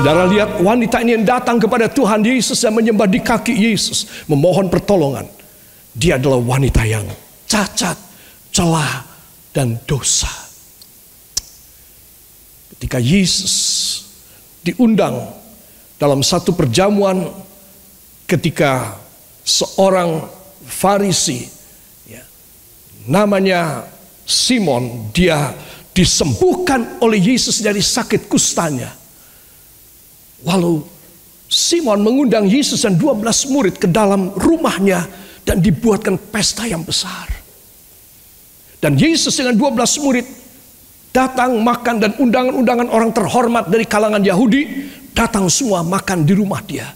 Saudara lihat wanita ini yang datang kepada Tuhan Yesus dan menyembah di kaki Yesus, memohon pertolongan. Dia adalah wanita yang cacat, celah, dan dosa. Ketika Yesus diundang dalam satu perjamuan, ketika seorang Farisi, namanya Simon, dia disembuhkan oleh Yesus dari sakit kustanya. Lalu Simon mengundang Yesus dan 12 murid ke dalam rumahnya dan dibuatkan pesta yang besar. Dan Yesus dengan 12 murid datang makan, dan undangan-undangan orang terhormat dari kalangan Yahudi datang semua makan di rumah dia.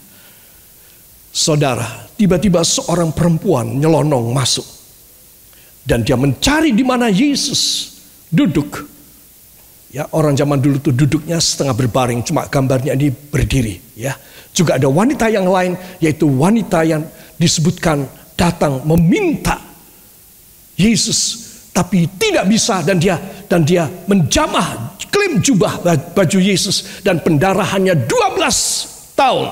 Saudara, tiba-tiba seorang perempuan nyelonong masuk. Dan dia mencari di mana Yesus duduk. Ya, orang zaman dulu tuh duduknya setengah berbaring, cuma gambarnya ini berdiri. Ya, juga ada wanita yang lain, yaitu wanita yang disebutkan datang meminta Yesus, tapi tidak bisa, dan dia menjamah klaim jubah baju Yesus, dan pendarahannya 12 tahun.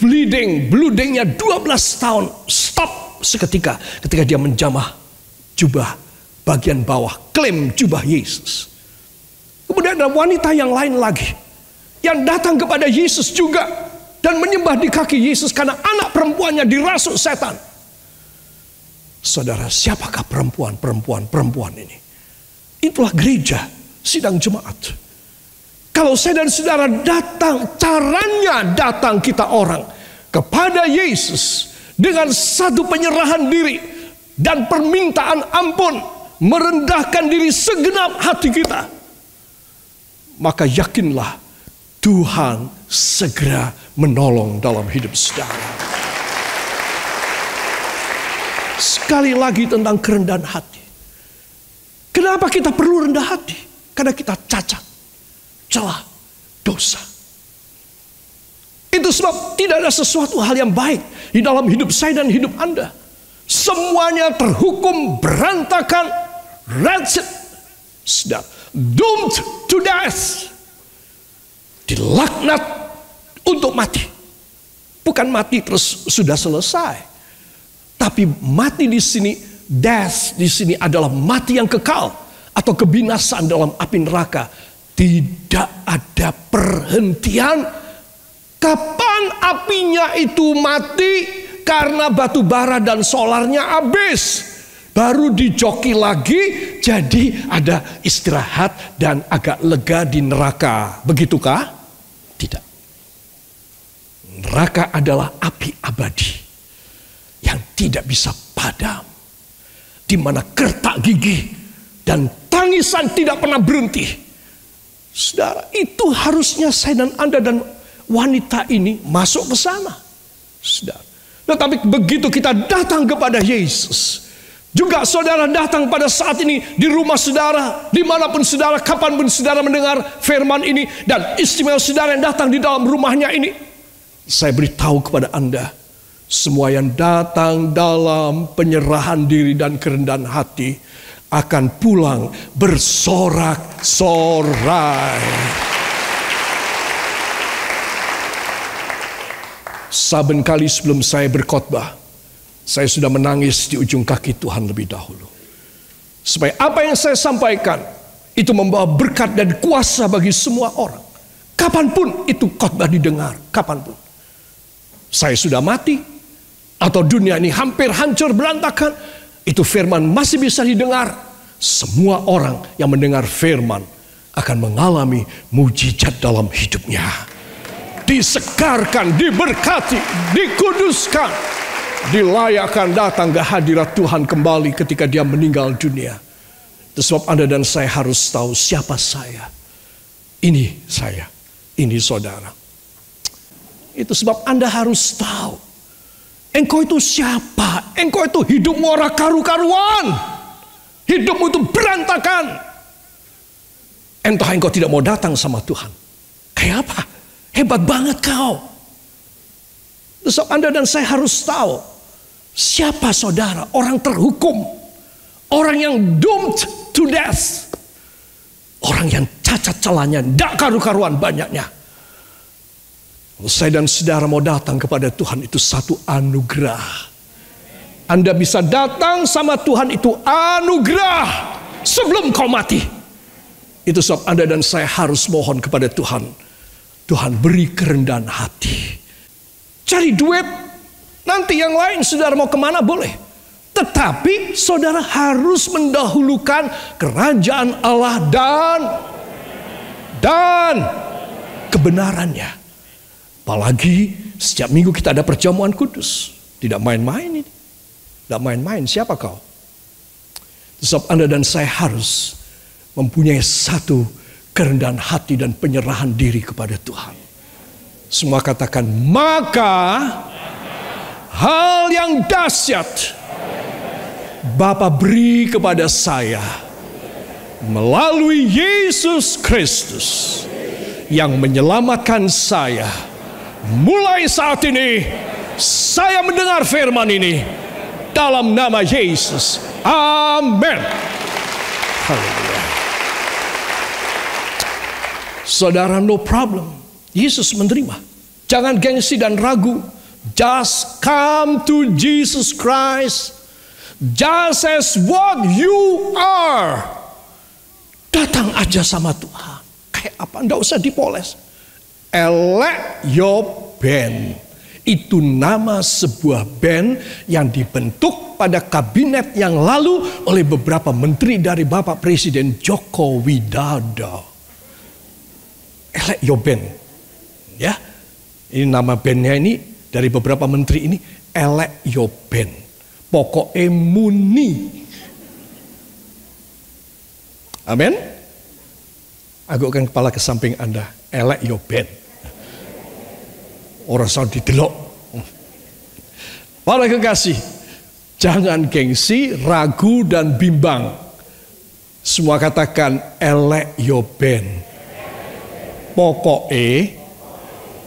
Bleedingnya 12 tahun stop seketika ketika dia menjamah jubah bagian bawah, klaim jubah Yesus. Kemudian ada wanita yang lain lagi yang datang kepada Yesus juga dan menyembah di kaki Yesus karena anak perempuannya dirasuk setan. Saudara, siapakah perempuan ini? Itulah gereja, sidang jemaat. Kalau saya dan saudara datang, caranya datang kita orang kepada Yesus dengan satu penyerahan diri dan permintaan ampun, merendahkan diri segenap hati kita, maka yakinlah Tuhan segera menolong dalam hidup saudara. Sekali lagi tentang kerendahan hati. Kenapa kita perlu rendah hati? Karena kita cacat, celah, dosa. Itu sebab tidak ada sesuatu hal yang baik di dalam hidup saya dan hidup Anda. Semuanya terhukum berantakan, wretched, doomed to death. Dilaknat untuk mati. Bukan mati terus sudah selesai. Tapi mati di sini, death di sini adalah mati yang kekal atau kebinasaan dalam api neraka. Tidak ada perhentian. Kapan apinya itu mati? Karena batu bara dan solarnya habis. Baru dijoki lagi, jadi ada istirahat dan agak lega di neraka. Begitukah? Tidak. Neraka adalah api abadi yang tidak bisa padam, di mana kertak gigi dan tangisan tidak pernah berhenti. Saudara, itu harusnya saya dan Anda dan wanita ini masuk ke sana. Saudara, tetapi begitu kita datang kepada Yesus, juga saudara datang pada saat ini di rumah saudara, dimanapun saudara, kapanpun saudara mendengar firman ini, dan istimewa saudara yang datang di dalam rumahnya ini, saya beritahu kepada Anda, semua yang datang dalam penyerahan diri dan kerendahan hati akan pulang bersorak-sorai. Saben kali sebelum saya berkhotbah, saya sudah menangis di ujung kaki Tuhan lebih dahulu. Supaya apa yang saya sampaikan itu membawa berkat dan kuasa bagi semua orang. Kapanpun itu khotbah didengar, kapanpun. Saya sudah mati, atau dunia ini hampir hancur berantakan, itu firman masih bisa didengar. Semua orang yang mendengar firman akan mengalami mujizat dalam hidupnya. Disegarkan, diberkati, dikuduskan, dilayakkan datang ke hadirat Tuhan kembali ketika dia meninggal dunia. Itu sebab Anda dan saya harus tahu siapa saya. Ini saya, ini saudara. Itu sebab Anda harus tahu, engkau itu siapa? Engkau itu hidupmu ora karu-karuan. Hidupmu itu berantakan. Entah engkau tidak mau datang sama Tuhan. Kayak apa? Hebat banget kau. Terus Anda dan saya harus tahu siapa saudara, orang terhukum, orang yang doomed to death, orang yang cacat celahnya, tidak karu-karuan banyaknya. Kalau saya dan saudara mau datang kepada Tuhan, itu satu anugerah. Anda bisa datang sama Tuhan, itu anugerah sebelum kau mati. Itu sebab Anda dan saya harus mohon kepada Tuhan. Tuhan beri kerendahan hati. Cari duit, nanti yang lain saudara mau kemana boleh. Tetapi saudara harus mendahulukan kerajaan Allah dan kebenarannya. Apalagi setiap minggu kita ada perjamuan kudus. Tidak main-main ini. Tidak main-main, siapa kau? Sebab Anda dan saya harus mempunyai satu kerendahan hati dan penyerahan diri kepada Tuhan. Semua katakan, maka hal yang dahsyat Bapa beri kepada saya melalui Yesus Kristus yang menyelamatkan saya. Mulai saat ini saya mendengar firman ini dalam nama Yesus. Amin. Haleluya. Saudara, no problem. Yesus menerima. Jangan gengsi dan ragu. Just come to Jesus Christ. Just as what you are. Datang aja sama Tuhan. Kayak apa? Nggak usah dipoles. Elect your band. Itu nama sebuah band yang dibentuk pada kabinet yang lalu oleh beberapa menteri dari Bapak Presiden Joko Widodo. Elect your band. Ya. Ini nama bandnya ini dari beberapa menteri ini. Elect your band. Pokoknya muni. Amin. Agakkan kepala ke samping Anda. Elect your band. Orang salah didelok. Para kekasih, jangan gengsi, ragu dan bimbang. Semua katakan elect your band. Pokoknya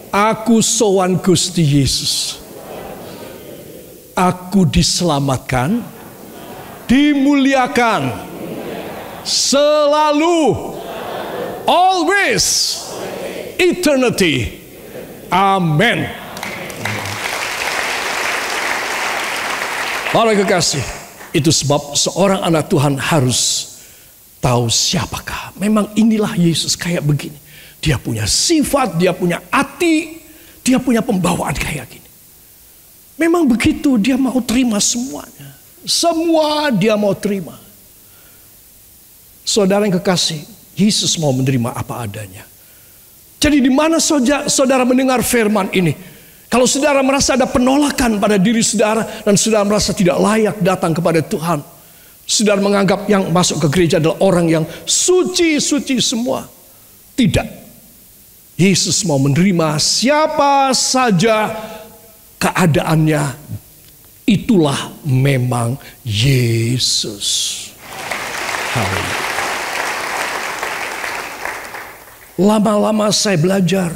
aku sowan Gusti Yesus. Aku diselamatkan, dimuliakan, selalu, always, eternity. Amin. Para kekasih, itu sebab seorang anak Tuhan harus tahu siapakah. Memang inilah Yesus kayak begini. Dia punya sifat, dia punya hati, dia punya pembawaan kayak gini. Memang begitu, dia mau terima semuanya. Semua dia mau terima. Saudara yang kekasih, Yesus mau menerima apa adanya. Jadi di mana saudara mendengar firman ini? Kalau saudara merasa ada penolakan pada diri saudara dan saudara merasa tidak layak datang kepada Tuhan, saudara menganggap yang masuk ke gereja adalah orang yang suci-suci semua. Tidak. Yesus mau menerima siapa saja keadaannya. Itulah memang Yesus. Haleluya. Lama-lama saya belajar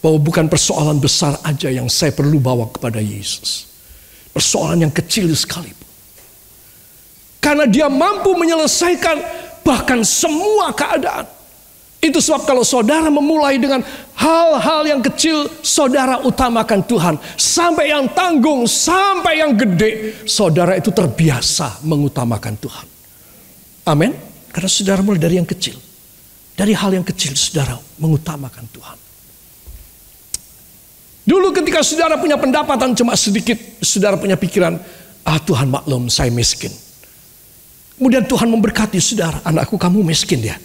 bahwa bukan persoalan besar aja yang saya perlu bawa kepada Yesus. Persoalan yang kecil sekali. Karena dia mampu menyelesaikan bahkan semua keadaan. Itu sebab kalau saudara memulai dengan hal-hal yang kecil, saudara utamakan Tuhan. Sampai yang tanggung, sampai yang gede, saudara itu terbiasa mengutamakan Tuhan. Amin. Karena saudara mulai dari yang kecil. Dari hal yang kecil saudara mengutamakan Tuhan. Dulu ketika saudara punya pendapatan cuma sedikit, saudara punya pikiran, Tuhan maklum saya miskin. Kemudian Tuhan memberkati saudara, anakku kamu miskin ya.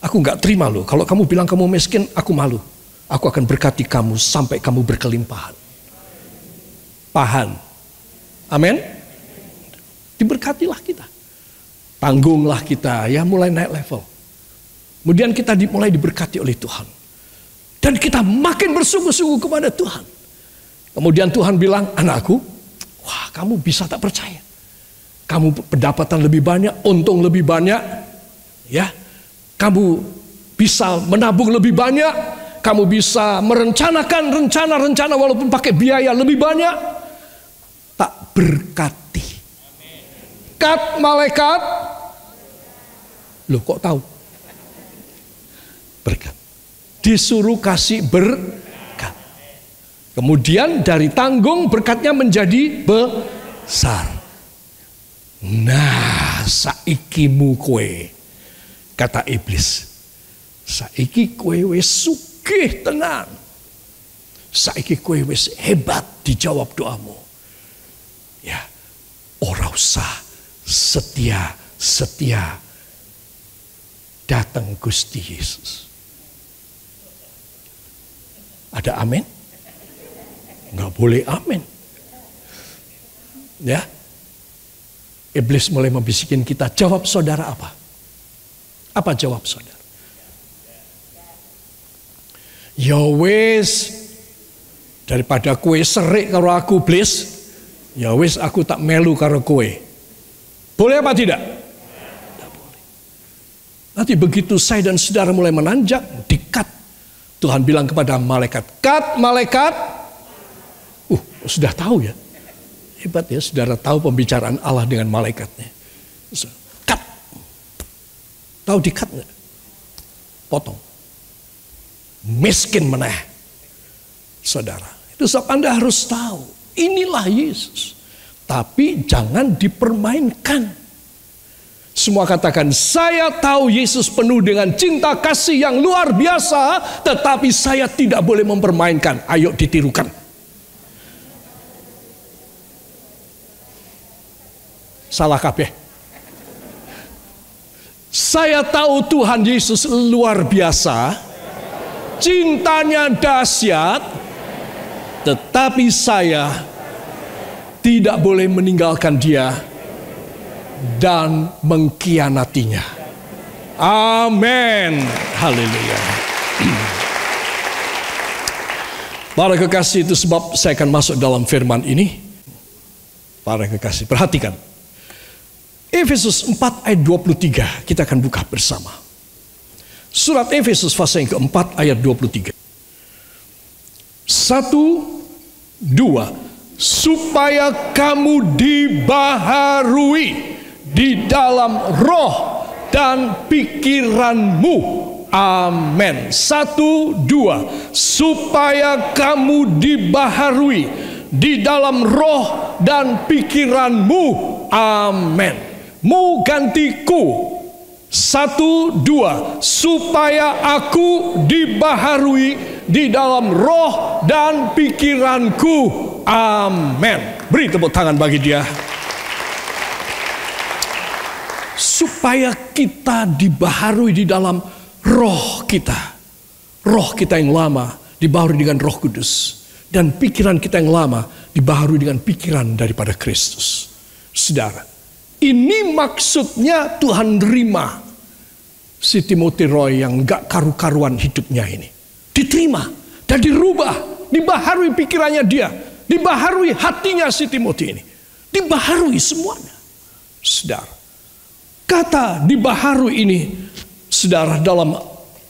Aku gak terima loh, kalau kamu bilang kamu miskin, aku malu. Aku akan berkati kamu sampai kamu berkelimpahan. Paham? Amin? Diberkatilah kita. Tanggunglah kita, ya mulai naik level. Kemudian kita mulai diberkati oleh Tuhan. Dan kita makin bersungguh-sungguh kepada Tuhan. Kemudian Tuhan bilang, anakku, wah kamu bisa tak percaya. Kamu pendapatan lebih banyak, untung lebih banyak. Ya, kamu bisa menabung lebih banyak. Kamu bisa merencanakan rencana-rencana walaupun pakai biaya lebih banyak. Tak berkati. Kat malaikat. Loh kok tahu? Berkat. Disuruh kasih berkat. Kemudian dari tanggung berkatnya menjadi besar. Nah, saiki mu kowe, kata iblis. Saiki kowe wis sugih tenan. Saiki kowe wis hebat dijawab doamu. Ya, ora usah setia datang Gusti Yesus. Ada amin? Nggak boleh amin. Ya, iblis mulai membisikin kita. Jawab saudara apa? Apa jawab saudara? Ya wis, daripada kue serik karo aku iblis, ya wis aku tak melu karo kue. Boleh apa tidak? Tidak boleh. Nanti begitu saya dan saudara mulai menanjak, dikat. Tuhan bilang kepada malaikat, kat malaikat. Sudah tahu ya. Hebat ya, saudara tahu pembicaraan Allah dengan malaikatnya. Kat. Tahu dikat nggak? Potong. Miskin meneh. Saudara. Itu sebab Anda harus tahu. Inilah Yesus. Tapi jangan dipermainkan. Semua katakan, saya tahu Yesus penuh dengan cinta kasih yang luar biasa, tetapi saya tidak boleh mempermainkan. Ayo ditirukan. Salah kabeh. Saya tahu Tuhan Yesus luar biasa, cintanya dahsyat, tetapi saya tidak boleh meninggalkan dia dan mengkhianatinya. Amin. Haleluya. Para kekasih, itu sebab saya akan masuk dalam firman ini. Para kekasih, perhatikan. Efesus 4 ayat 23, kita akan buka bersama. Surat Efesus pasal yang keempat ayat 23. 1, 2. Supaya kamu dibaharui di dalam roh dan pikiranmu. Amin. 1, 2. Supaya kamu dibaharui di dalam roh dan pikiranmu. Amin. Mu gantiku. 1, 2. Supaya aku dibaharui di dalam roh dan pikiranku. Amin. Beri tepuk tangan bagi dia. Supaya kita dibaharui di dalam roh kita. Roh kita yang lama dibaharui dengan Roh Kudus. Dan pikiran kita yang lama dibaharui dengan pikiran daripada Kristus. Saudara, ini maksudnya Tuhan terima si Timothy Roy yang gak karu-karuan hidupnya ini. Diterima dan dirubah, dibaharui pikirannya dia, dibaharui hatinya si Timothy ini, dibaharui semuanya. Saudara, kata dibaharui ini, saudara, dalam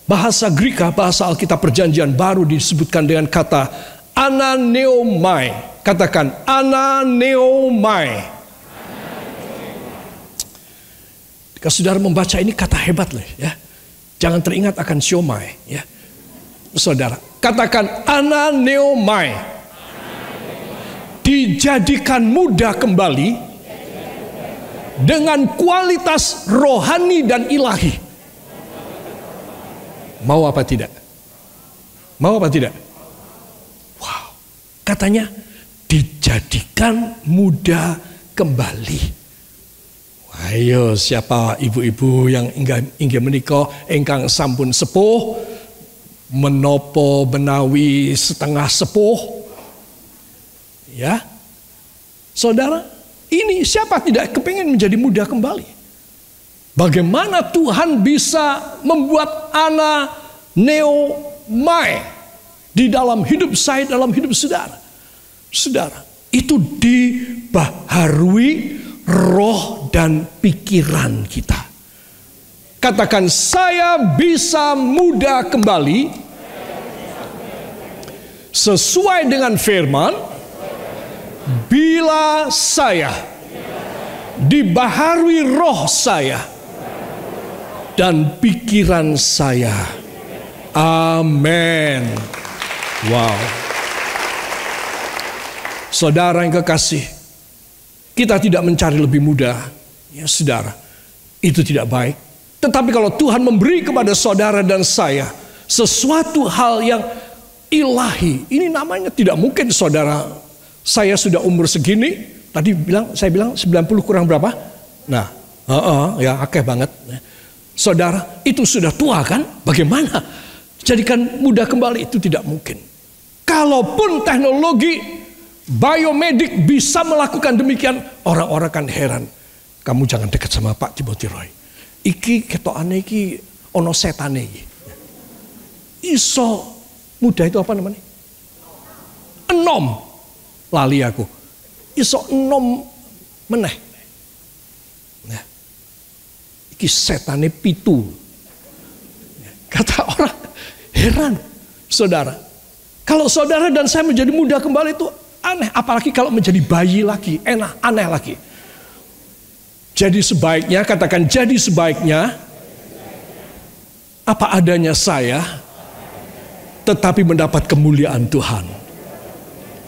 bahasa Greka, bahasa Alkitab Perjanjian Baru disebutkan dengan kata ananeomai. Katakan ananeomai. Jika saudara membaca ini kata hebat loh ya. Jangan teringat akan siomai ya. Saudara, katakan ananeomai. Dijadikan muda kembali dengan kualitas rohani dan ilahi. Mau apa tidak? Mau apa tidak? Wow. Katanya dijadikan muda kembali. Ayo, siapa ibu-ibu yang inggih menika ingkang sampun sepuh, menopo menawi setengah sepuh, ya, saudara, ini siapa tidak kepingin menjadi muda kembali? Bagaimana Tuhan bisa membuat ananeomai di dalam hidup saya, dalam hidup saudara? Saudara, itu dibaharui roh dan pikiran kita. Katakan, saya bisa muda kembali sesuai dengan firman bila saya dibaharui roh saya dan pikiran saya. Amin. Wow. Saudara yang kekasih, kita tidak mencari lebih mudah, ya saudara, itu tidak baik. Tetapi kalau Tuhan memberi kepada saudara dan saya sesuatu hal yang ilahi, ini namanya tidak mungkin. Saudara, saya sudah umur segini, tadi saya bilang 90 kurang berapa? Nah, ya akeh banget. Saudara, itu sudah tua kan? Bagaimana? Jadikan mudah kembali, itu tidak mungkin. Kalaupun teknologi biomedik bisa melakukan demikian, orang-orang kan heran. Kamu jangan dekat sama Pak Timothy Roy. Iki ketokane iki ono setane iki. Iso mudah itu apa namanya? Enom. Lali aku. Iso enom meneh. Nah. Iki setane pitu. Kata orang heran. Saudara. Kalau saudara dan saya menjadi muda kembali itu aneh. Apalagi kalau menjadi bayi lagi. Aneh lagi. Jadi sebaiknya, katakan jadi sebaiknya, apa adanya saya, tetapi mendapat kemuliaan Tuhan.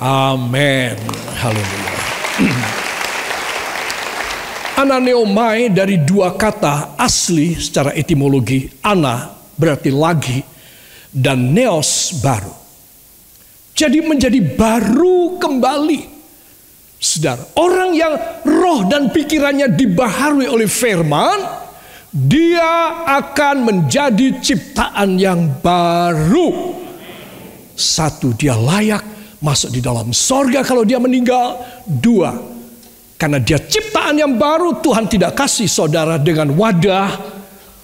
Amin. Haleluya. Ananeomai dari dua kata asli secara etimologi. Ana berarti lagi, dan neos baru. Jadi menjadi baru kembali. Saudara, orang yang roh dan pikirannya dibaharui oleh firman, dia akan menjadi ciptaan yang baru. Satu, dia layak masuk di dalam sorga kalau dia meninggal. Dua, karena dia ciptaan yang baru, Tuhan tidak kasih saudara dengan wadah,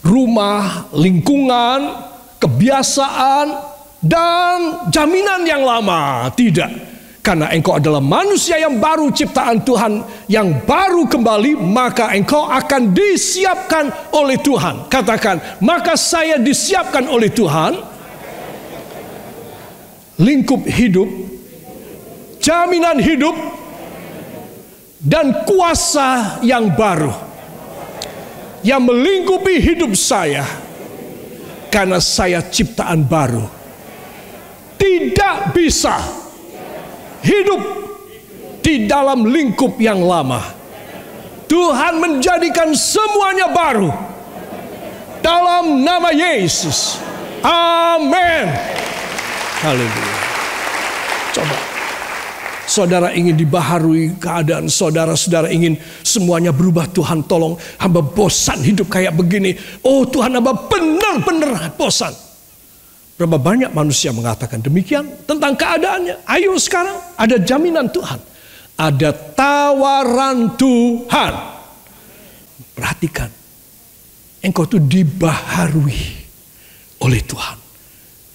rumah, lingkungan, kebiasaan, dan jaminan yang lama. Tidak. Karena engkau adalah manusia yang baru, ciptaan Tuhan yang baru kembali, maka engkau akan disiapkan oleh Tuhan. Katakan, maka saya disiapkan oleh Tuhan. Lingkup hidup, jaminan hidup, dan kuasa yang baru yang melingkupi hidup saya. Karena saya ciptaan baru. Tidak bisa hidup di dalam lingkup yang lama. Tuhan menjadikan semuanya baru dalam nama Yesus. Amin. Haleluya. Coba, saudara ingin dibaharui keadaan saudara ingin semuanya berubah. Tuhan tolong, hamba bosan hidup kayak begini. Oh Tuhan, hamba benar-benar bosan. Berapa banyak manusia mengatakan demikian tentang keadaannya. Ayo sekarang ada jaminan Tuhan. Ada tawaran Tuhan. Perhatikan. Engkau itu dibaharui oleh Tuhan.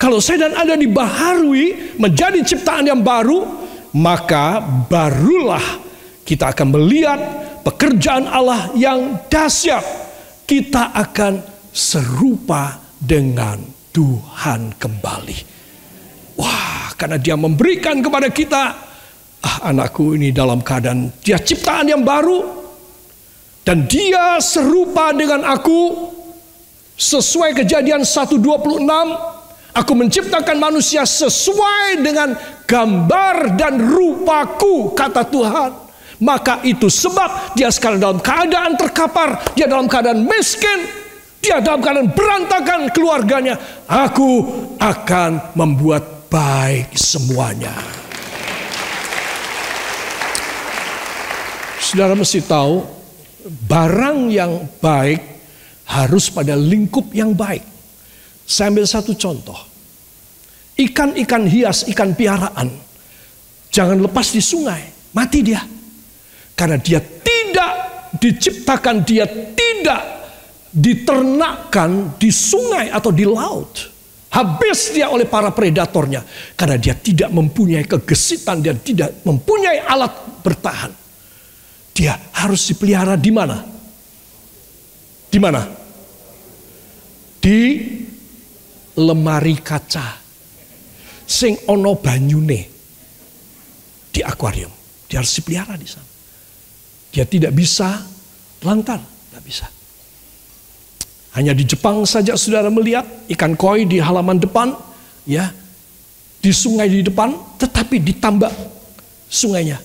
Kalau saya dan Anda dibaharui menjadi ciptaan yang baru, maka barulah kita akan melihat pekerjaan Allah yang dahsyat. Kita akan serupa dengan Tuhan kembali. Wah, karena dia memberikan kepada kita, anakku ini dalam keadaan dia ciptaan yang baru, dan dia serupa dengan aku. Sesuai Kejadian 1:26, aku menciptakan manusia sesuai dengan gambar dan rupaku, kata Tuhan. Maka itu sebab dia sekarang dalam keadaan terkapar, dia dalam keadaan miskin, dia dalam keadaan berantakan keluarganya. Aku akan membuat baik semuanya. Saudara mesti tahu, barang yang baik harus pada lingkup yang baik. Saya ambil satu contoh. Ikan-ikan hias, ikan piaraan, jangan lepas di sungai, mati dia. Karena dia tidak diciptakan, dia tidak diternakkan di sungai atau di laut. Habis dia oleh para predatornya. Karena dia tidak mempunyai kegesitan, dia tidak mempunyai alat bertahan. Dia harus dipelihara di mana? Di mana? Di lemari kaca. Sing ono banyune. Di akuarium. Dia harus dipelihara di sana. Dia tidak bisa lantar. Tidak bisa. Hanya di Jepang saja saudara melihat ikan koi di halaman depan, ya, di sungai di depan, tetapi ditambak sungainya.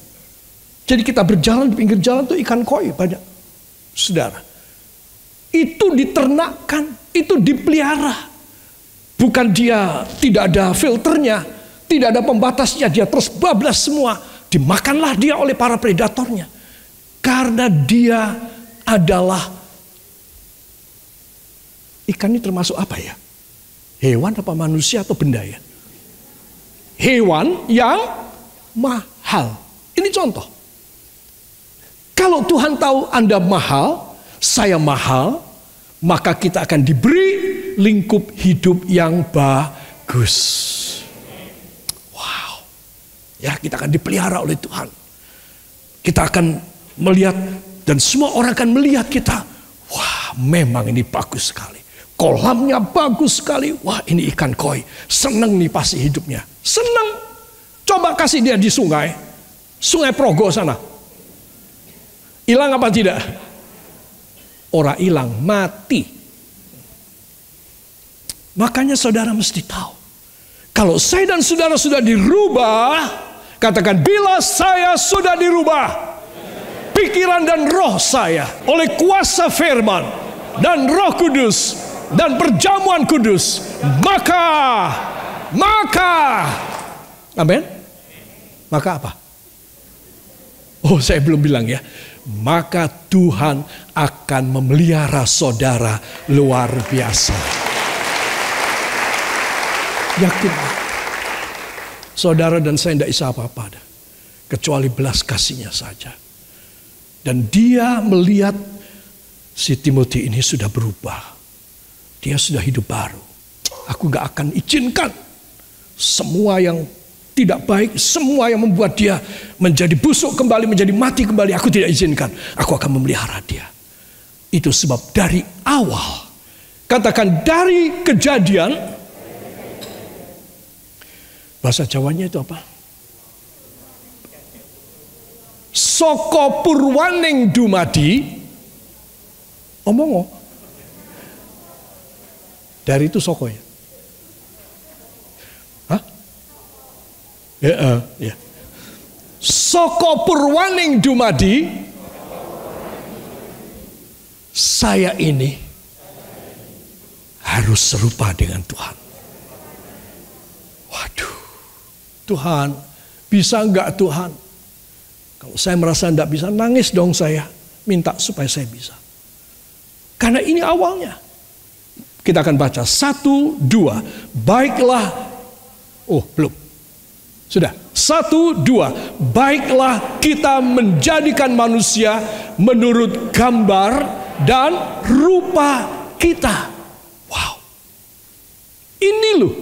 Jadi kita berjalan di pinggir jalan tuh ikan koi banyak. Saudara, itu diternakkan, itu dipelihara. Bukan dia tidak ada filternya, tidak ada pembatasnya, dia terus bablas semua. Dimakanlah dia oleh para predatornya. Karena dia adalah, ikan ini termasuk apa ya? Hewan apa manusia atau benda ya? Hewan yang mahal. Ini contoh. Kalau Tuhan tahu Anda mahal, saya mahal, maka kita akan diberi lingkup hidup yang bagus. Wow. Ya, kita akan dipelihara oleh Tuhan. Kita akan melihat dan semua orang akan melihat kita. Wah, memang ini bagus sekali. Kolamnya bagus sekali. Wah, ini ikan koi. Seneng nih pasti hidupnya. Seneng. Coba kasih dia di sungai. Sungai Progo sana. Hilang apa tidak? Orang hilang, mati. Makanya saudara mesti tahu. Kalau saya dan saudara sudah dirubah, katakan, bila saya sudah dirubah, pikiran dan roh saya oleh kuasa firman dan Roh Kudus dan perjamuan kudus, maka, amin. Maka apa? Oh, saya belum bilang ya. Maka Tuhan akan memelihara saudara luar biasa. Yakinlah, saudara dan saya tidak bisa apa-apa, kecuali belas kasihnya saja. Dan dia melihat si Timothy ini sudah berubah. Dia sudah hidup baru. Aku gak akan izinkan semua yang tidak baik, semua yang membuat dia menjadi busuk kembali, menjadi mati kembali, aku tidak izinkan. Aku akan memelihara dia. Itu sebab dari awal, katakan dari Kejadian, bahasa Jawanya itu apa? Soko purwaning dumadi, omongo. Dari itu soko ya. Ya. Soko purwaning dumadi, saya ini harus serupa dengan Tuhan. Waduh, Tuhan, bisa enggak Tuhan? Kalau saya merasa enggak bisa, nangis dong saya. Minta supaya saya bisa. Karena ini awalnya. Kita akan baca 1, 2. Baiklah. Oh, belum. Sudah. 1, 2. Baiklah kita menjadikan manusia menurut gambar dan rupa kita. Wow. Ini loh.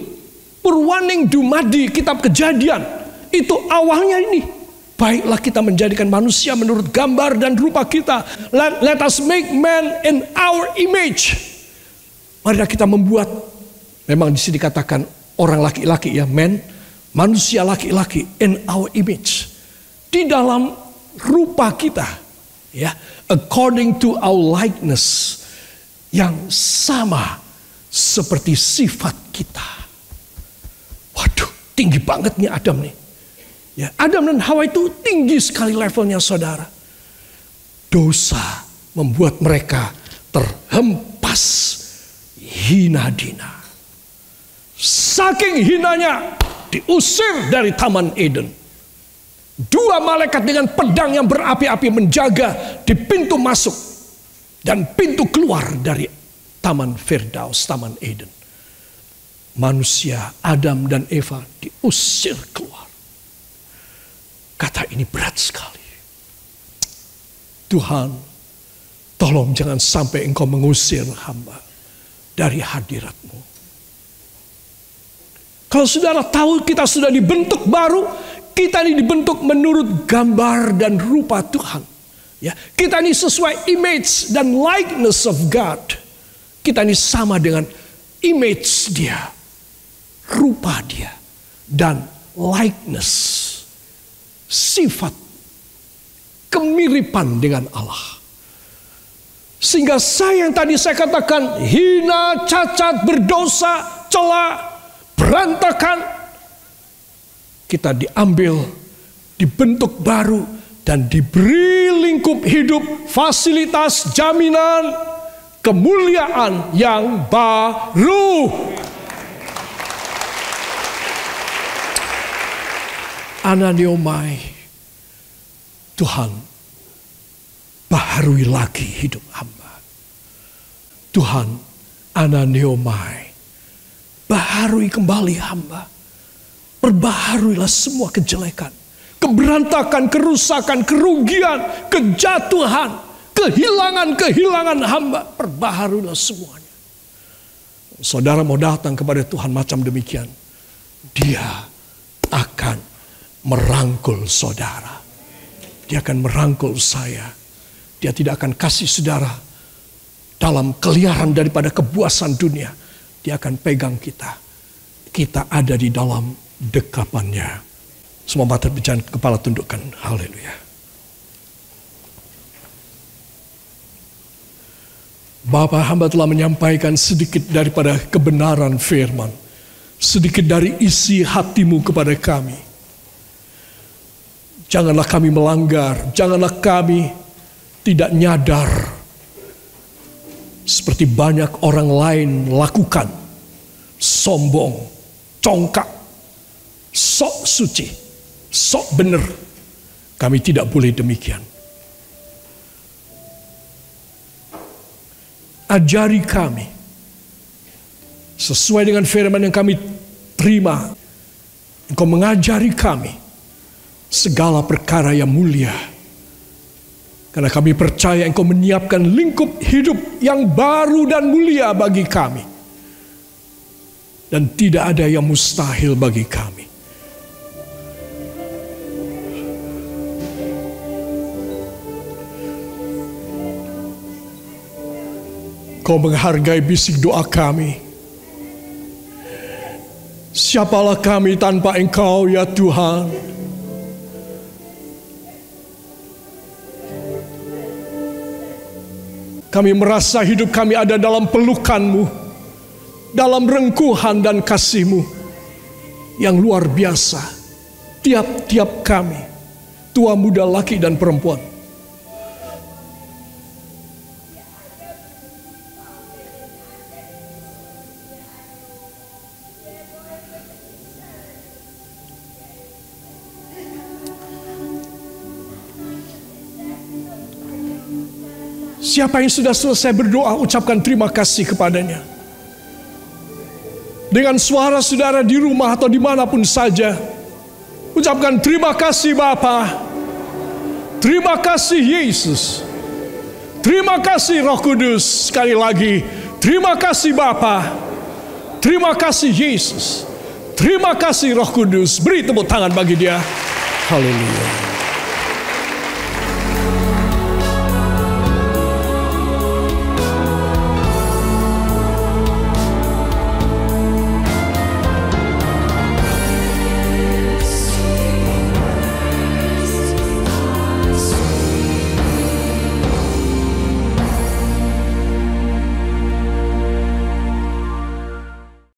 Purwaning dumadi, kitab Kejadian. Itu awalnya ini. Baiklah kita menjadikan manusia menurut gambar dan rupa kita. Let us make man in our image. Marilah kita membuat, memang di sini dikatakan orang laki-laki ya, man, manusia laki-laki in our image, di dalam rupa kita, ya, according to our likeness, yang sama seperti sifat kita. Waduh, tinggi banget nih Adam nih. Ya, Adam dan Hawa itu tinggi sekali levelnya, saudara. Dosa membuat mereka terhempas hina dina. Saking hinanya diusir dari Taman Eden. 2 malaikat dengan pedang yang berapi-api menjaga di pintu masuk dan pintu keluar dari Taman Firdaus, Taman Eden. Manusia Adam dan Eva diusir keluar. Kata ini berat sekali. Tuhan, tolong jangan sampai Engkau mengusir hamba dari hadirat-Mu. Kalau saudara tahu kita sudah dibentuk baru, kita ini dibentuk menurut gambar dan rupa Tuhan. Ya, kita ini sesuai image dan likeness of God. Kita ini sama dengan image Dia, rupa Dia, dan likeness, sifat kemiripan dengan Allah. Sehingga saya yang tadi saya katakan hina, cacat, berdosa, cela, berantakan, kita diambil dibentuk baru, dan diberi lingkup hidup, fasilitas, jaminan, kemuliaan yang baru. Ananiomai, Tuhan, baharui lagi hidup hamba. Tuhan, ananiomai, baharui kembali hamba. Perbaharuilah semua kejelekan, keberantakan, kerusakan, kerugian, kejatuhan, kehilangan hamba. Perbaharuilah semuanya. Saudara mau datang kepada Tuhan macam demikian, Dia akan merangkul saudara. Dia akan merangkul saya. Dia tidak akan kasih saudara dalam keliaran daripada kepuasan dunia. Dia akan pegang kita. Kita ada di dalam dekapannya. Semua mata berjalan, kepala tundukkan. Haleluya. Bapa, hamba telah menyampaikan sedikit daripada kebenaran firman. Sedikit dari isi hatimu kepada kami. Janganlah kami melanggar, janganlah kami tidak nyadar seperti banyak orang lain lakukan. Sombong, congkak, sok suci, sok benar. Kami tidak boleh demikian. Ajari kami sesuai dengan firman yang kami terima. Engkau mengajari kami segala perkara yang mulia. Karena kami percaya Engkau menyiapkan lingkup hidup yang baru dan mulia bagi kami. Dan tidak ada yang mustahil bagi kami. Kau menghargai bisik doa kami. Siapalah kami tanpa Engkau ya Tuhan? Kami merasa hidup kami ada dalam pelukan-Mu, dalam rengkuhan dan kasih-Mu yang luar biasa. Tiap-tiap kami, tua, muda, laki dan perempuan. Siapa yang sudah selesai berdoa, ucapkan terima kasih kepadanya. Dengan suara saudara di rumah atau dimanapun saja, ucapkan terima kasih Bapa. Terima kasih Yesus. Terima kasih Roh Kudus. Sekali lagi, terima kasih Bapa. Terima kasih Yesus. Terima kasih Roh Kudus. Beri tepuk tangan bagi Dia. Haleluya.